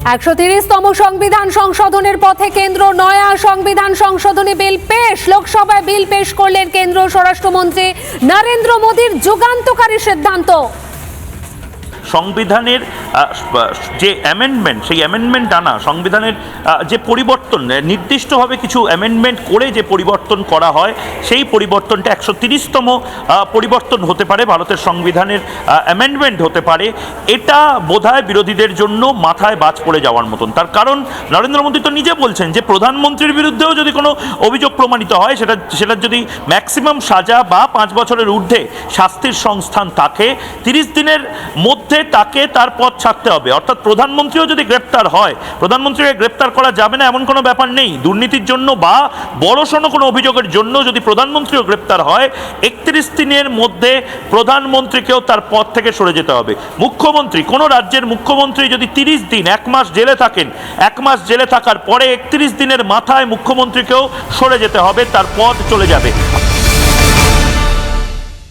130তম সংবিধান সংশোধনের পথে কেন্দ্র। নয়া সংবিধান সংশোধনী বিল পেশ। লোকসভায় বিল পেশ করলেন কেন্দ্রীয় স্বরাষ্ট্রমন্ত্রী। নরেন্দ্র মোদীর যুগান্তকারী সিদ্ধান্ত। সংবিধানের যে অ্যামেন্ডমেন্ট, সেই অ্যামেন্ডমেন্ট আনা, সংবিধানের যে পরিবর্তন, নির্দিষ্টভাবে কিছু অ্যামেন্ডমেন্ট করে যে পরিবর্তন করা হয়, সেই পরিবর্তনটা 130তম পরিবর্তন হতে পারে, ভারতের সংবিধানের অ্যামেন্ডমেন্ট হতে পারে। এটা বোধহয় বিরোধীদের জন্য মাথায় বাজ পড়ে যাওয়ার মতন। তার কারণ নরেন্দ্র মোদী তো নিজে বলছেন যে প্রধানমন্ত্রীর বিরুদ্ধেও যদি কোনো অভিযোগ প্রমাণিত হয়, সেটার যদি ম্যাক্সিমাম সাজা বা 5 বছরের ঊর্ধ্বে শাস্তির সংস্থান থাকে, 30 দিনের মধ্যে তাকে তার পদ ছাড়তে হবে। অর্থাৎ প্রধানমন্ত্রীও যদি গ্রেপ্তার হয়, প্রধানমন্ত্রীকে গ্রেপ্তার করা যাবে না এমন কোনো ব্যাপার নেই। দুর্নীতির জন্য বা বড়সড় কোনো অভিযোগের জন্য যদি প্রধানমন্ত্রীও গ্রেপ্তার হয়, 31 দিনের মধ্যে প্রধানমন্ত্রীকেও তার পদ থেকে সরে যেতে হবে। মুখ্যমন্ত্রী, কোনো রাজ্যের মুখ্যমন্ত্রী যদি 30 দিন, 1 মাস জেলে থাকেন, 1 মাস জেলে থাকার পরে 31 দিনের মাথায় মুখ্যমন্ত্রীকেও সরে যেতে হবে, তার পদ চলে যাবে।